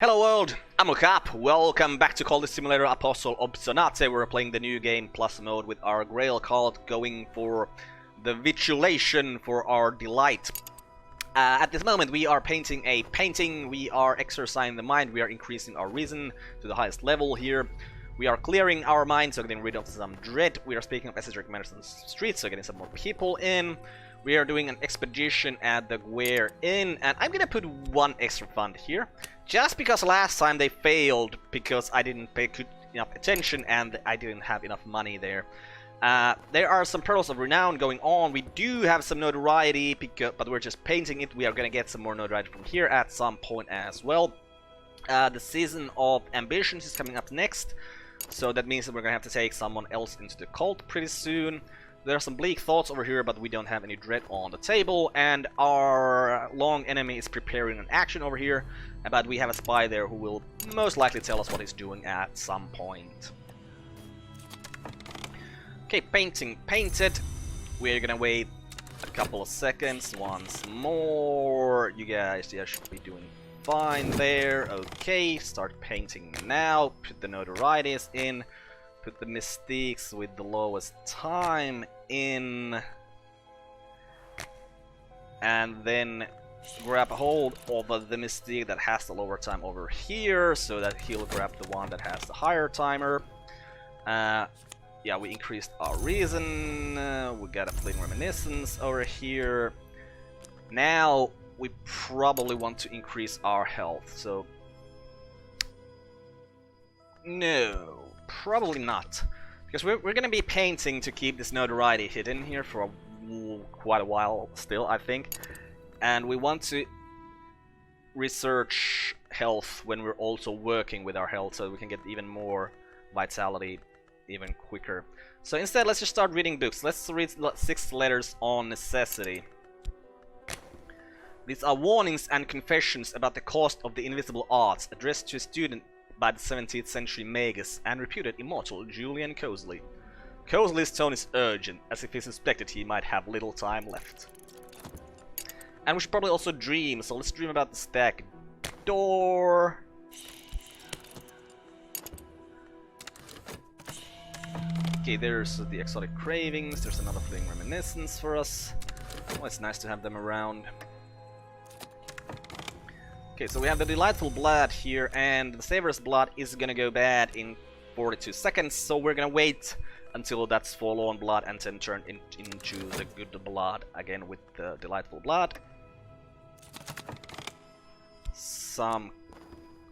Hello world, I'm Carp. Welcome back to Cultist Simulator Apostle Obsonate. We're playing the new game plus mode with our Grail cult, going for the vitulation for our delight. At this moment we are painting a painting, we are exercising the mind, we are increasing our reason to the highest level here. We are clearing our mind, so getting rid of some dread. We are speaking of esoteric matters on the streets, so getting some more people in. We are doing an expedition at the Grail Inn, and I'm gonna put one extra fund here. Just because last time they failed because I didn't pay good enough attention and I didn't have enough money there. There are some pearls of renown going on. We do have some notoriety, but we're just painting it. We are gonna get some more notoriety from here at some point as well. The season of ambitions is coming up next, so that means that we're gonna have to take someone else into the cult pretty soon. There are some bleak thoughts over here, but we don't have any dread on the table, and our long enemy is preparing an action over here, but we have a spy there who will most likely tell us what he's doing at some point. Okay, painting painted. We're gonna wait a couple of seconds once more. You guys should be doing fine there. Okay, start painting now. Put the notorieties in. Put the mystiques with the lowest time in, and then grab a hold of the mystique that has the lower time over here, so that he'll grab the one that has the higher timer. Yeah, we increased our reason. We got a fleeting reminiscence over here. Now we probably want to increase our health, so no. Probably not, because we're going to be painting to keep this notoriety hidden here for quite a while still, I think. And we want to research health when we're also working with our health, so we can get even more vitality even quicker. So instead, let's just start reading books. Let's read 6 letters on necessity. These are warnings and confessions about the cost of the invisible arts, addressed to a student by the 17th century magus and reputed immortal Julian Cosley. Cosley's tone is urgent, as if he suspected he might have little time left. And we should probably also dream, so let's dream about the stack door. Okay, there's the exotic cravings, there's another fleeting reminiscence for us. Oh, it's nice to have them around. Okay, so we have the delightful blood here, and the savorous blood is gonna go bad in 42 seconds, so we're gonna wait until that's forlorn blood and then turn into the good blood again with the delightful blood. Some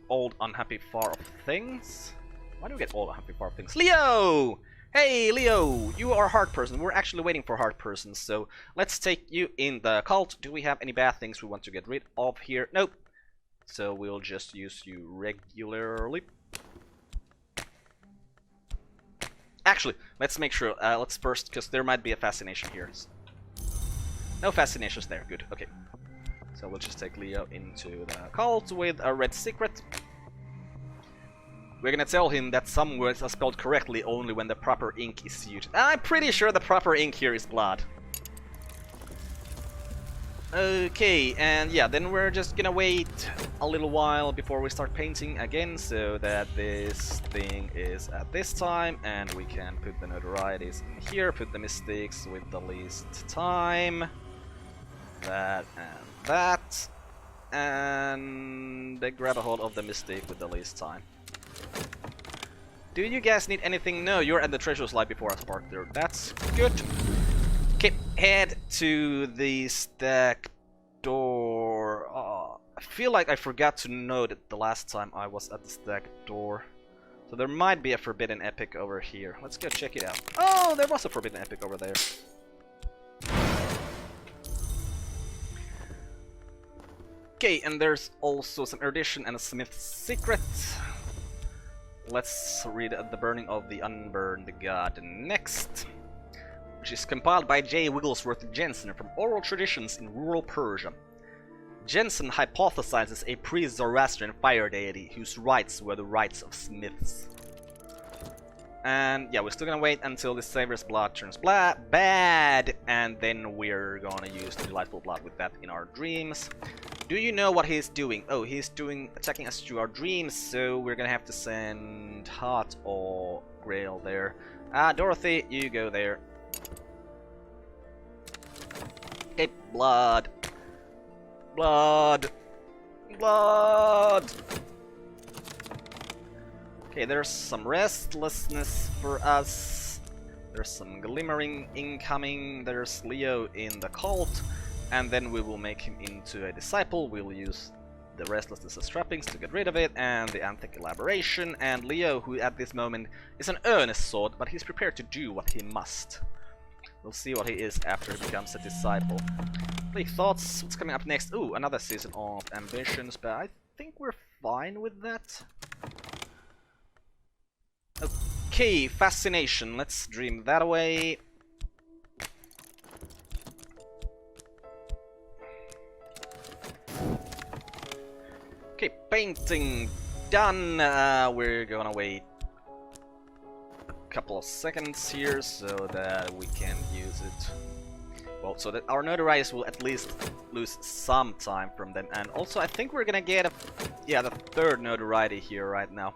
old unhappy far off things. Why do we get old unhappy far off things? Leo! Hey Leo, you are a heart person. We're actually waiting for heart persons, so let's take you in the cult. Do we have any bad things we want to get rid of here? Nope. So we'll just use you regularly. Actually, let's make sure. Let's first, because there might be a fascination here. No fascinations there. Good. Okay. So we'll just take Leo into the cult with a red secret. We're gonna tell him that some words are spelled correctly only when the proper ink is used. I'm pretty sure the proper ink here is blood. Okay, and yeah, then we're just gonna wait a little while before we start painting again, so that this thing is at this time, and we can put the notorieties in here, put the mystiques with the least time, that, and they grab a hold of the mystique with the least time. Do you guys need anything? No, you're at the treasure slide before I spark there. That's good. Okay, head to the stack door. I feel like I forgot to note it the last time I was at the stack door. So there might be a forbidden epic over here. Let's go check it out. Oh, there was a forbidden epic over there. Okay, and there's also some erudition and a smith's secret. Let's read the burning of the unburned god next, which is compiled by J. Wigglesworth Jensen from Oral Traditions in Rural Persia. Jensen hypothesizes a pre-Zoroastrian fire deity whose rites were the rites of smiths. And yeah, we're still gonna wait until the Savior's blood turns bad, and then we're gonna use the Delightful Blood with that in our dreams. Do you know what he's doing? Oh, he's attacking us through our dreams, so we're gonna have to send Heart or Grail there. Dorothy, you go there. Okay, blood. Blood. Blood. Okay, there's some restlessness for us. There's some glimmering incoming. There's Leo in the cult. And then we will make him into a disciple. We'll use the restlessness as trappings to get rid of it, and the Anthic elaboration. And Leo, who at this moment is an earnest sword, but he's prepared to do what he must. We'll see what he is after he becomes a disciple. Bleak thoughts. What's coming up next? Ooh, another season of ambitions, but I think we're fine with that. Okay, fascination. Let's dream that away. Okay, painting done. We're gonna wait a couple of seconds here so that we can use it. Well, so that our notoriety will at least lose some time from them. And also, I think we're gonna get the third notoriety here right now.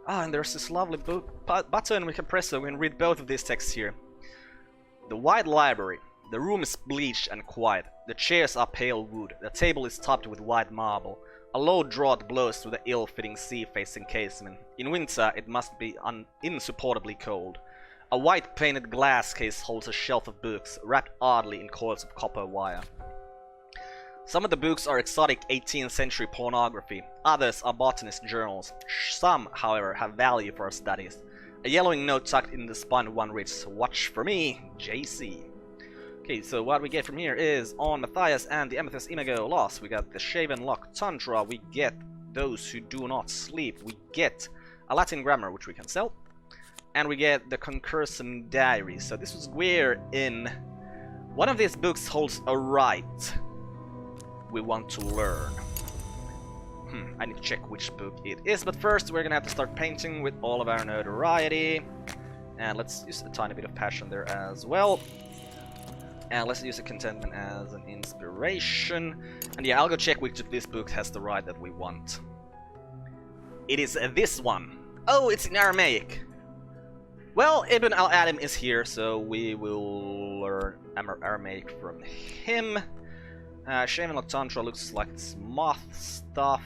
Ah, and there's this lovely button we can press so we can read both of these texts here. The wide library. The room is bleached and quiet. The chairs are pale wood. The table is topped with white marble. A low draught blows through the ill-fitting sea-facing casement. In winter, it must be insupportably cold. A white painted glass case holds a shelf of books, wrapped oddly in coils of copper wire. Some of the books are exotic 18th century pornography, others are botanist journals. Some, however, have value for our studies. A yellowing note tucked in the spine of one reads, "Watch for me, JC." Okay, so what we get from here is on Matthias and the Amethyst Imago lost. We got the Shaven Lock Tundra, we get Those Who Do Not Sleep, we get a Latin grammar which we can sell, and we get the Concursum Diary. So this was where in one of these books holds a rite we want to learn. I need to check which book it is, but first we're gonna have to start painting with all of our notoriety. And let's use a tiny bit of passion there as well. And let's use a contentment as an inspiration. And yeah, I'll go check which of this book has the rite that we want. It is this one. Oh, it's in Aramaic. Well, Ibn al-Adam is here, so we will learn Aramaic from him. Shaman Loctantra looks like it's moth stuff.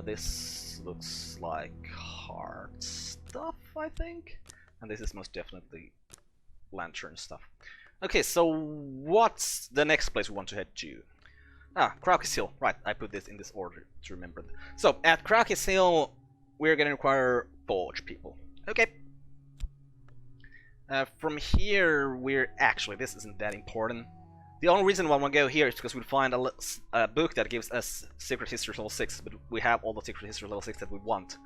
This looks like heart stuff, I think. And this is most definitely lantern stuff. Okay, so what's the next place we want to head to? Crowkis Hill. Right, I put this in this order to remember. So, at Crowkis Hill, we're gonna require forge people. Okay. From here, we're... Actually, this isn't that important. The only reason why I want to go here is because we'll find a book that gives us Secret History level 6, but we have all the Secret History level 6 that we want.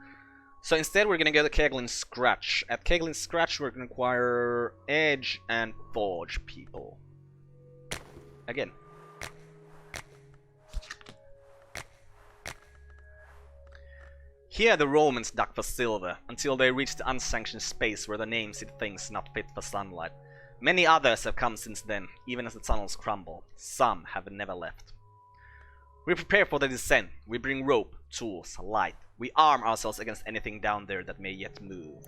So instead we're going to go to Keglin Scratch. At Keglin Scratch we're going to require Edge and Forge people. Again. Here the Romans dug for silver, until they reached the unsanctioned space where the names hid things not fit for sunlight. Many others have come since then, even as the tunnels crumble. Some have never left. We prepare for the descent. We bring rope, tools, light. We arm ourselves against anything down there that may yet move.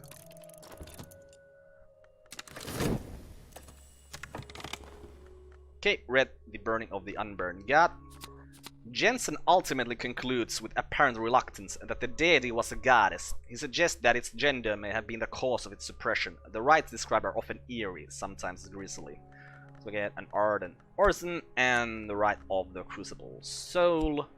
Okay, read The Burning of the Unburned God. Jensen ultimately concludes with apparent reluctance that the deity was a goddess. He suggests that its gender may have been the cause of its suppression. The rites described are often eerie, sometimes grisly. So we get an ardent orison and the rite of the crucible soul.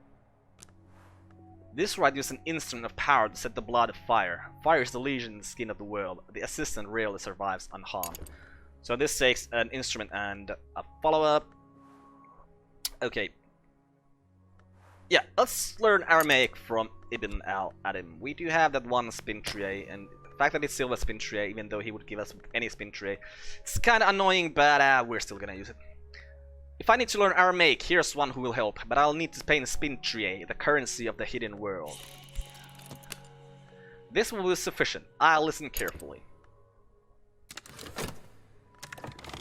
This rite uses an instrument of power to set the blood afire. Fire is the legion in the skin of the world. The assistant rarely survives unharmed. So this takes an instrument and a follow-up. Okay. Yeah, let's learn Aramaic from Ibn al-Adam. We do have that one spin tray, and the fact that it's silver spin tray, even though he would give us any spin tray, it's kind of annoying, but we're still gonna use it. If I need to learn Aramaic, here's one who will help, but I'll need to pay in spin tray, the currency of the hidden world. This will be sufficient. I'll listen carefully.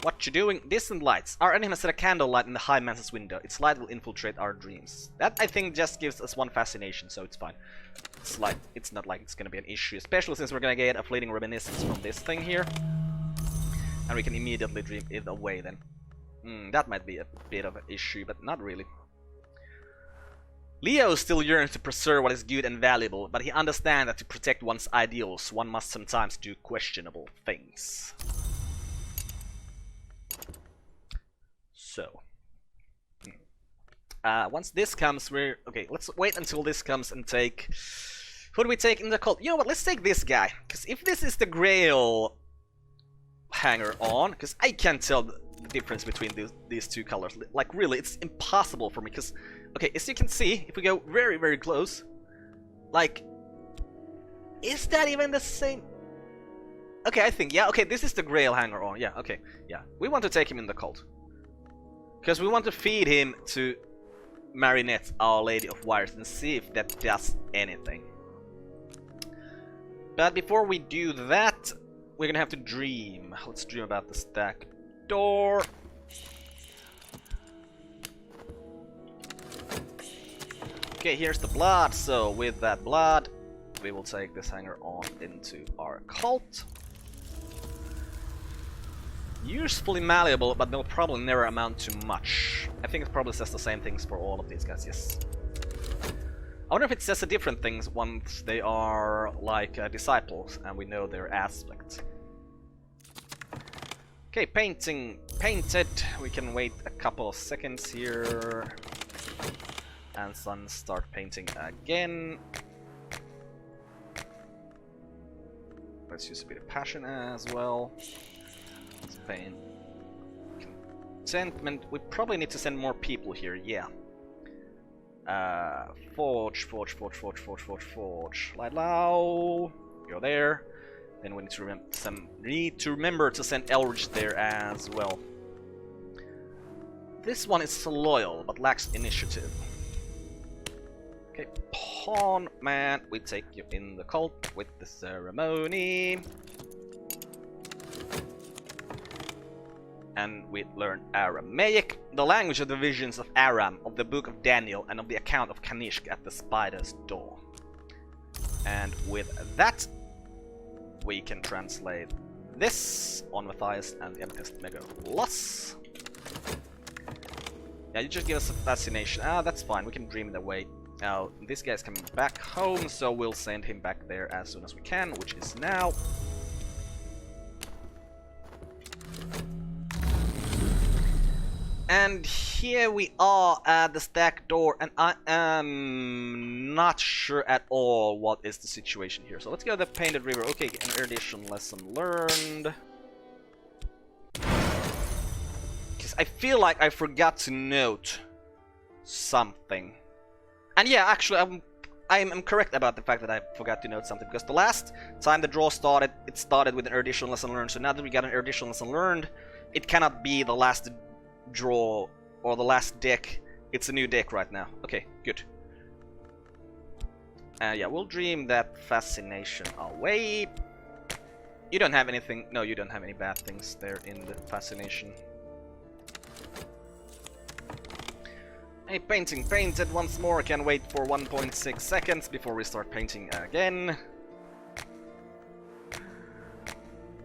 What you doing? Distant lights. Our enemy has set a candlelight in the High Man's window. Its light will infiltrate our dreams. That, I think, just gives us one fascination, so it's fine. It's not like it's gonna be an issue, especially since we're gonna get a fleeting reminiscence from this thing here. And we can immediately dream it away then. That might be a bit of an issue, but not really. Leo still yearns to preserve what is good and valuable, but he understands that to protect one's ideals, one must sometimes do questionable things. So, once this comes, okay, let's wait until this comes and take... Who do we take in the cult? You know what, let's take this guy. Because if this is the Grail hanger-on, because I can't tell the difference between these two colors. Like, really, it's impossible for me, because... Okay, as you can see, if we go very, very close, like... Is that even the same? Okay, I think, yeah, okay, this is the Grail hanger-on. Yeah, okay, yeah. We want to take him in the cult. Because we want to feed him to Marinette, Our Lady of Wires, and see if that does anything. But before we do that, we're gonna have to dream. Let's dream about the stack door. Okay, here's the blood. So with that blood, we will take this hanger on into our cult. Usefully malleable, but they'll probably never amount to much. I think it probably says the same things for all of these guys, yes. I wonder if it says the different things once they are like disciples and we know their aspect. Okay, painting painted. We can wait a couple of seconds here. And then start painting again. Let's use a bit of passion as well. Pain. Contentment. We probably need to send more people here, yeah. Forge. Light low. Go there. Then we need to remember to send Elridge there as well. This one is loyal, but lacks initiative. Okay, Pawn Man. We take you in the cult with the ceremony. And we learn Aramaic, the language of the visions of Aram, of the book of Daniel, and of the account of Kanishk at the spider's door. And with that, we can translate this on Matthias and the Amethyst Megalos. Yeah, you just give us a fascination. Ah, that's fine, we can dream it away. Now, this guy's coming back home, so we'll send him back there as soon as we can, which is now. And here we are at the stack door, and I am not sure at all what is the situation here. So let's go to the Painted River. Okay, an erudition lesson learned. Because I feel like I forgot to note something. And yeah, actually, I'm correct about the fact that I forgot to note something. Because the last time the draw started, it started with an erudition lesson learned. So now that we got an erudition lesson learned, it cannot be the last draw or the last deck. It's a new deck right now. Okay, good. Yeah, we'll dream that fascination away. You don't have anything. No, you don't have any bad things there in the fascination. Hey, painting painted once more. Can wait for 1.6 seconds before we start painting again.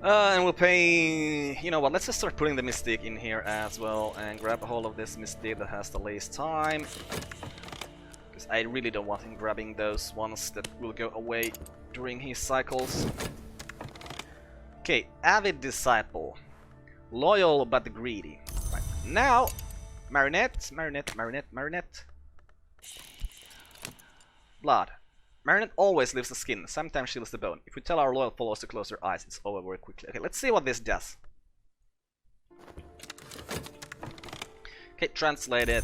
And we'll pay... You know what, let's just start putting the Mystique in here as well and grab a hold of this Mystique that has the least time. Because I really don't want him grabbing those ones that will go away during his cycles. Okay, Avid Disciple. Loyal but greedy. Right, now, Marinette. Blood. Marinette always leaves the skin, sometimes she leaves the bone. If we tell our loyal followers to close their eyes, it's over very quickly. Okay, let's see what this does. Okay, translated.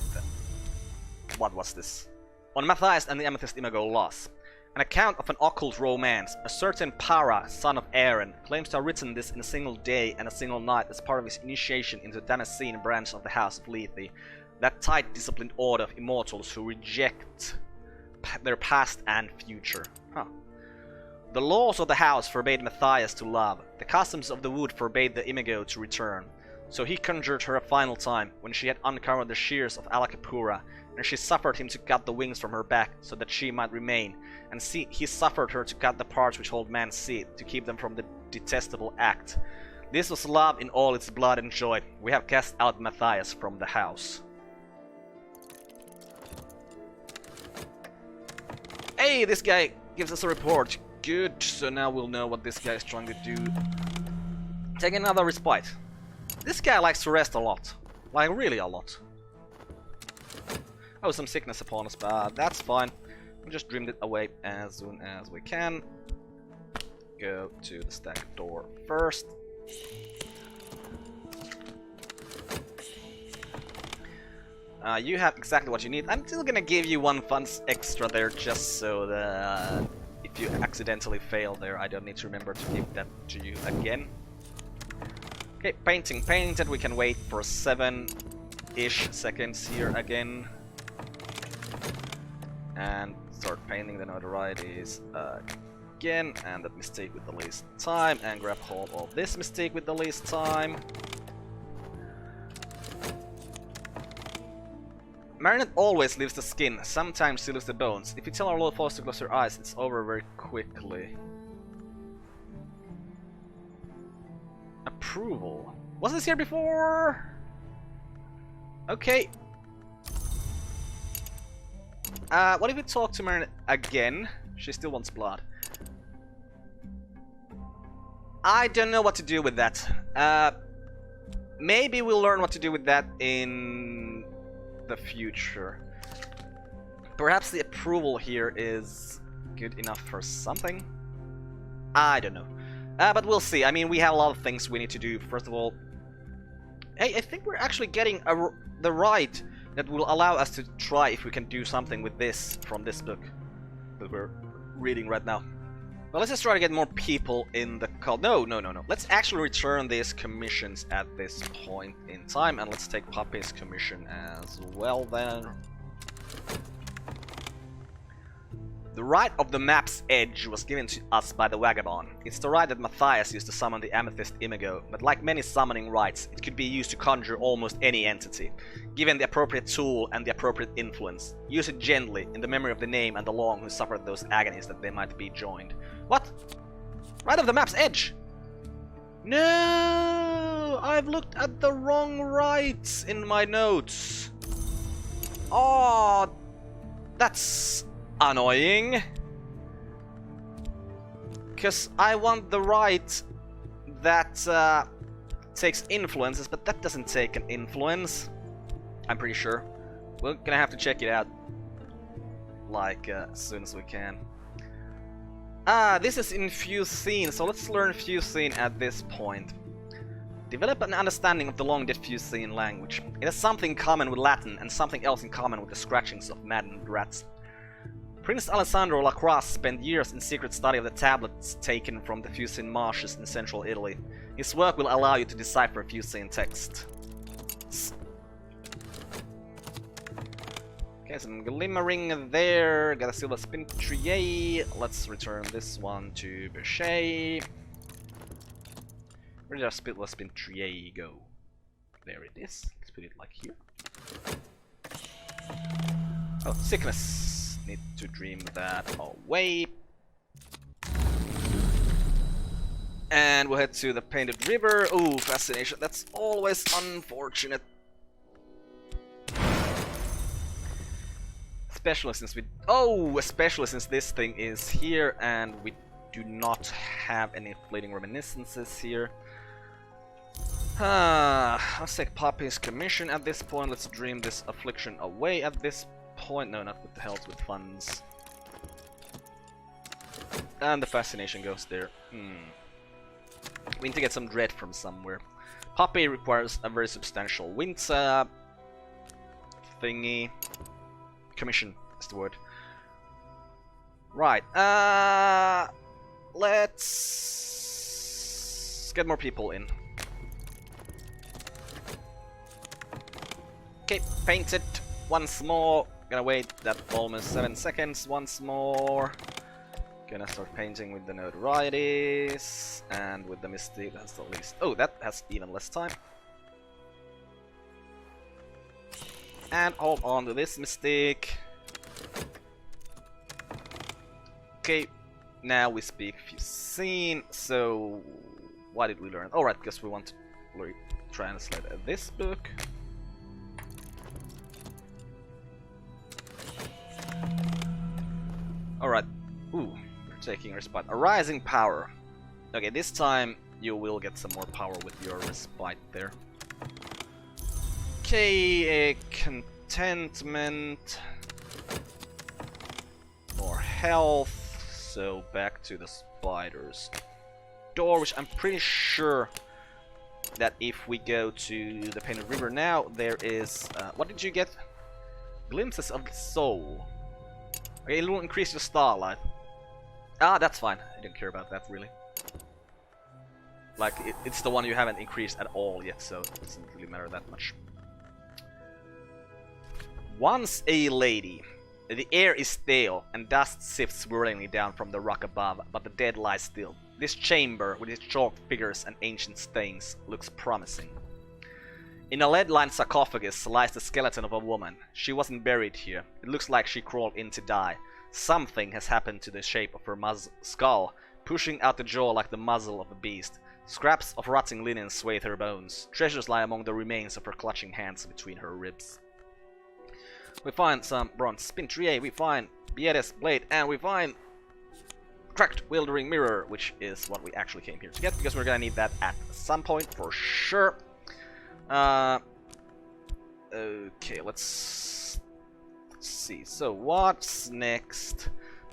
What was this? On Matthias and the Amethyst Imago loss. An account of an occult romance. A certain Para, son of Aaron, claims to have written this in a single day and a single night as part of his initiation into the Damascene branch of the House of Lethe. That tight, disciplined order of immortals who reject their past and future. Huh. The laws of the house forbade Matthias to love. The customs of the wood forbade the imago to return. So he conjured her a final time, when she had uncovered the shears of Alakapura, and she suffered him to cut the wings from her back, so that she might remain. And he suffered her to cut the parts which hold man's seed, to keep them from the detestable act. This was love in all its blood and joy. We have cast out Matthias from the house. Hey, this guy gives us a report. Good, so now we'll know what this guy is trying to do. Take another respite. This guy likes to rest a lot. Like, really a lot. Oh, some sickness upon us, but that's fine. We'll just dream it away as soon as we can. Go to the stack door first. You have exactly what you need. I'm still gonna give you 1 funds extra there, just so that if you accidentally fail there, I don't need to remember to give that to you again. Okay, painting painted. We can wait for 7-ish seconds here again. And start painting the notorieties again. And that mistake with the least time. And grab hold of this mistake with the least time. Marinette always leaves the skin. Sometimes she leaves the bones. If you tell our little foes to close her eyes, it's over very quickly. Approval. Was this here before? Okay. What if we talk to Marinette again? She still wants blood. I don't know what to do with that. Maybe we'll learn what to do with that in the future. Perhaps the approval here is good enough for something? I don't know. But we'll see. I mean, we have a lot of things we need to do. First of all, hey, I think we're actually getting the right that will allow us to try if we can do something with this from this book that we're reading right now. Well, let's just try to get more people in the cult. No. Let's actually return these commissions at this point in time, and let's take Puppy's commission as well then. The right of the map's edge was given to us by the Vagabond. It's the right that Matthias used to summon the Amethyst Imago, but like many summoning rites, it could be used to conjure almost any entity, given the appropriate tool and the appropriate influence. Use it gently, in the memory of the name and the long who suffered those agonies that they might be joined. What? Right of the map's edge? No! I've looked at the wrong rites in my notes. Oh, that's annoying. Because I want the right that takes influences, but that doesn't take an influence. I'm pretty sure. We're gonna have to check it out, like, as soon as we can. This is infused scene, so let's learn fused scene at this point. Develop an understanding of the long diffuse scene language. It has something in common with Latin and something else in common with the scratchings of maddened rats. Prince Alessandro Lacroix spent years in secret study of the tablets taken from the Fucine marshes in central Italy. His work will allow you to decipher Fucine text. Okay, some glimmering there. Got a silver spintrier. Let's return this one to Bechet. Where did our silver spintrier go? There it is. Let's put it like here. Oh, sickness. Need to dream that away. And we'll head to the Painted River. Ooh, fascination. That's always unfortunate. Especially since this thing is here and we do not have any fleeting reminiscences here. Let's take Poppy's commission at this point. Let's dream this affliction away at this point. No, not with the hells, with funds. And the fascination goes there. We need to get some dread from somewhere. Poppy requires a very substantial winter thingy. Commission is the word. Right. Let's get more people in. Okay, paint it once more. Gonna wait that almost 7 seconds once more. Gonna start painting with the notorieties and with the mystic. That's the least. Oh, that has even less time. And hold on to this mystic. Okay, now we speak few scene. So, what did we learn? Alright, because we want to translate this book. Alright. Ooh, you're taking respite. A rising power. Okay, this time you will get some more power with your respite there. Okay, contentment. More health. So back to the spider's door, which I'm pretty sure that if we go to the Painted River now, there is... what did you get? Glimpses of the soul. Okay, it will increase your starlight. Ah, that's fine. I don't care about that, really. Like, it's the one you haven't increased at all yet, so it doesn't really matter that much. Once a lady. The air is stale, and dust sifts swirlingly down from the rock above, but the dead lie still. This chamber, with its chalked figures and ancient stains, looks promising. In a lead-lined sarcophagus lies the skeleton of a woman. She wasn't buried here. It looks like she crawled in to die. Something has happened to the shape of her skull, pushing out the jaw like the muzzle of a beast. Scraps of rotting linen swathe her bones. Treasures lie among the remains of her clutching hands between her ribs. We find some bronze spintrier, we find Biedes blade, and we find cracked wildering mirror, which is what we actually came here to get, because we're gonna need that at some point for sure. Okay, let's see. So what's next?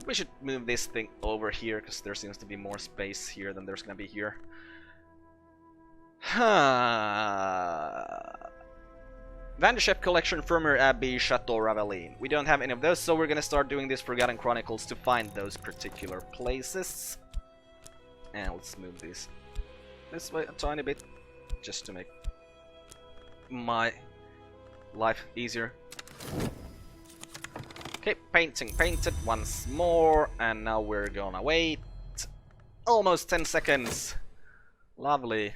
We should move this thing over here, because there seems to be more space here than there's gonna be here. Vanderchef Collection, Firmer Abbey, Chateau Raveline. We don't have any of those, so we're gonna start doing this Forgotten Chronicles to find those particular places. And let's move this way a tiny bit, just to make my life easier. Okay, painting painted once more, and now we're gonna wait almost 10 seconds. Lovely.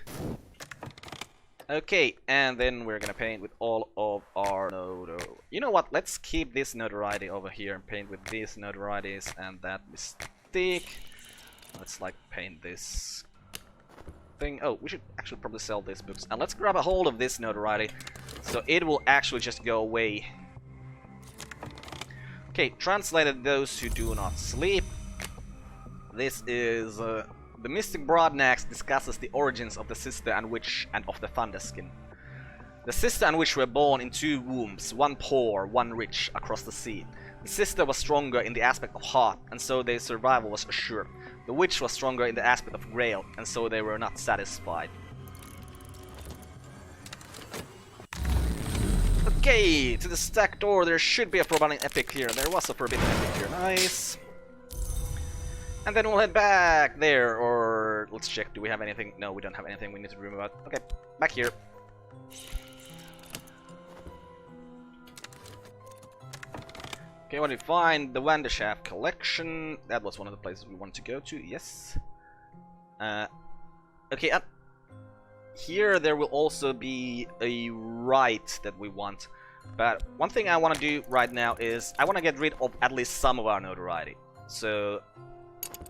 Okay, and then we're gonna paint with all of our You know what? Let's keep this notoriety over here and paint with these notorieties and that mystique. Let's like paint this thing. Oh, we should actually probably sell these books. And let's grab a hold of this notoriety, so it will actually just go away. Okay, translated those who do not sleep. This is the Mystic Broadnax discusses the origins of the Sister and Witch and of the Thunderskin. The Sister and Witch were born in 2 wombs, one poor, one rich, across the sea. The Sister was stronger in the aspect of heart, and so their survival was assured. The Witch was stronger in the aspect of Grail, and so they were not satisfied. Okay, to the stack door, there should be a Forbidden Epic here. There was a Forbidden Epic here, nice. And then we'll head back there, or let's check, do we have anything? No, we don't have anything we need to remove out. Okay, back here. Okay, what did we find? The Vanderchef Collection. That was one of the places we wanted to go to, yes. Okay, up here there will also be a rite that we want. But one thing I want to do right now is, I want to get rid of at least some of our notoriety. So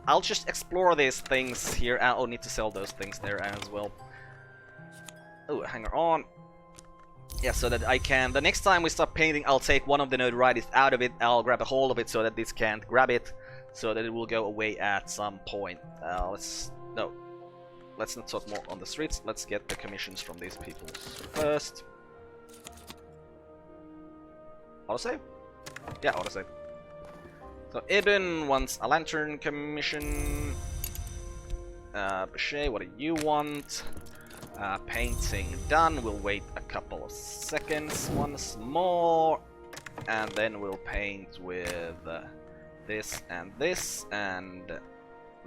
I'll just explore these things here. I'll need to sell those things there as well. Oh, hanger on. Yeah, so that I can... The next time we start painting, I'll take one of the notorieties out of it. I'll grab a hold of it so that this can't grab it. So that it will go away at some point. Let's not talk more on the streets. Let's get the commissions from these people first. Autosave? Yeah, autosave. So Ibn wants a lantern commission. Bichet, what do you want? Painting done. We'll wait a couple of seconds once more. And then we'll paint with this and this and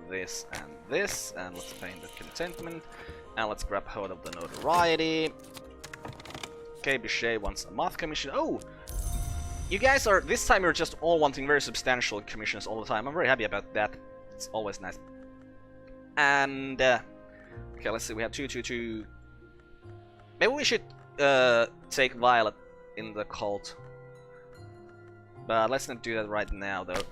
this and this. And let's paint the contentment. And let's grab hold of the notoriety. Okay, Bichet wants a moth commission. Oh! You guys are, this time you're just all wanting very substantial commissions all the time. I'm very happy about that. It's always nice. And okay, let's see. We have 2. Maybe we should take Violet in the cult, but let's not do that right now, though.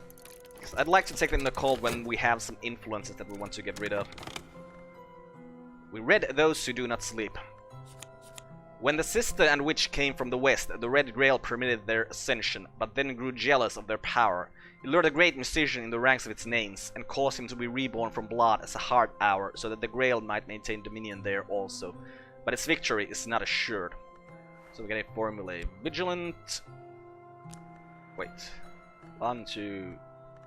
'Cause I'd like to take them in the cult when we have some influences that we want to get rid of. We read those who do not sleep. When the sister and witch came from the west, the Red Grail permitted their ascension, but then grew jealous of their power. It lured a great musician in the ranks of its names, and caused him to be reborn from blood as a hard hour, so that the Grail might maintain dominion there also. But its victory is not assured. So we're gonna formulate vigilant. Wait. 1,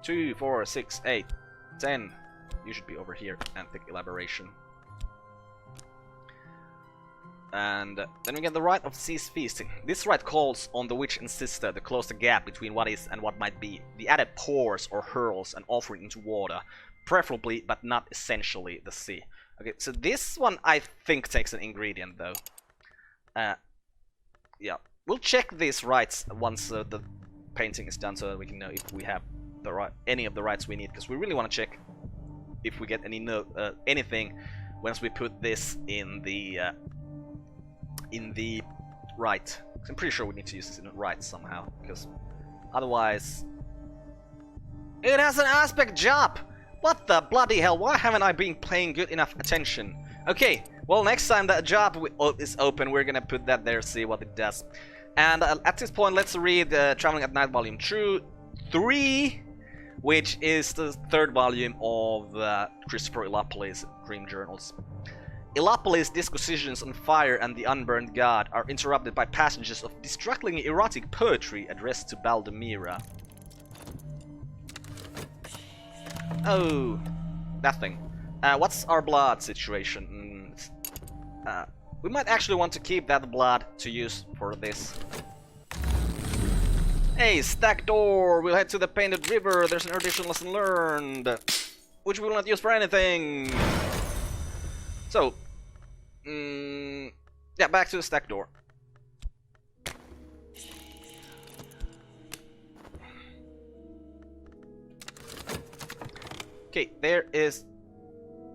2, 4, 6, 8, 10. You should be over here. And pick elaboration. And then we get the rite of cease feasting. This rite calls on the witch and sister to close the gap between what is and what might be. The added pours or hurls an offering into water, preferably but not essentially the sea. Okay, so this one I think takes an ingredient though. Yeah, we'll check these rites once the painting is done, so that we can know if we have the any of the rites we need, because we really want to check if we get any anything once we put this in the rite. I'm pretty sure we need to use this in the rite somehow, because otherwise it has an aspect job. What the bloody hell? Why haven't I been paying good enough attention? Okay, well, next time that job is open, we're gonna put that there, see what it does. And at this point, let's read Traveling at Night Volume 3, which is the third volume of Christopher Elopolis' Dream Journals. Elopolis' disquisitions on fire and the unburned god are interrupted by passages of distractingly erotic poetry addressed to Baldemira. Oh, that thing. What's our blood situation? We might actually want to keep that blood to use for this. Hey, stack door! We'll head to the Painted River. There's an additional lesson learned, which we will not use for anything. So, yeah, back to the stack door. Okay, there is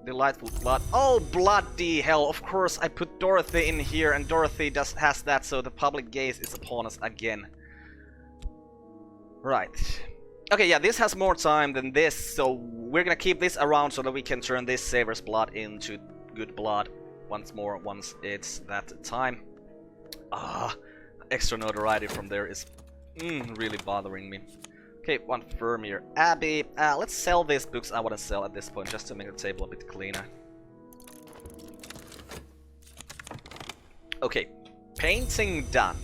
delightful blood. Oh, bloody hell! Of course, I put Dorothy in here, and Dorothy has that, so the public gaze is upon us again. Right. Okay, yeah, this has more time than this, so we're gonna keep this around so that we can turn this Saver's blood into good blood once more, once it's that time. Extra notoriety from there is really bothering me. Okay, one Firmier. Abby, let's sell these books I want to sell at this point, just to make the table a bit cleaner. Okay, painting done.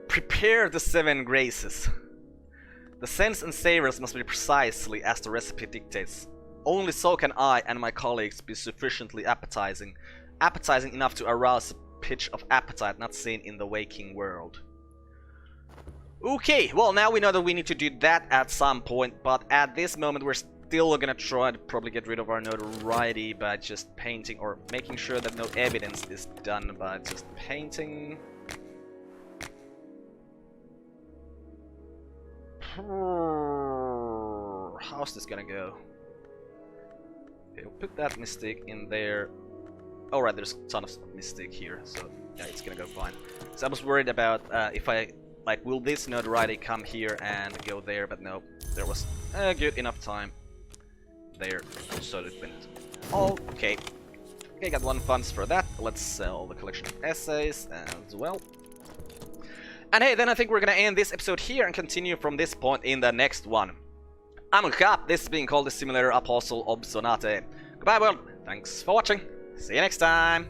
Prepare the 7 graces. The scents and savors must be precisely as the recipe dictates. Only so can I and my colleagues be sufficiently appetizing. Appetizing enough to arouse a pitch of appetite not seen in the waking world. Okay, well, now we know that we need to do that at some point, but at this moment we're still gonna try to probably get rid of our notoriety by just painting, or making sure that no evidence is done by just painting. How's this gonna go? Okay, we'll put that mystic in there. Alright, there's a ton of mystic here, so yeah, it's gonna go fine. So I was worried about if I, like, will this notoriety come here and go there, but no, there was good enough time there, so it went. Okay. Okay, got 1 funds for that. Let's sell the collection of essays as well. And hey, then I think we're gonna end this episode here and continue from this point in the next one. I'm Carp, this is being Cultist Simulator Apostle Obsonate. Goodbye world, thanks for watching, see you next time!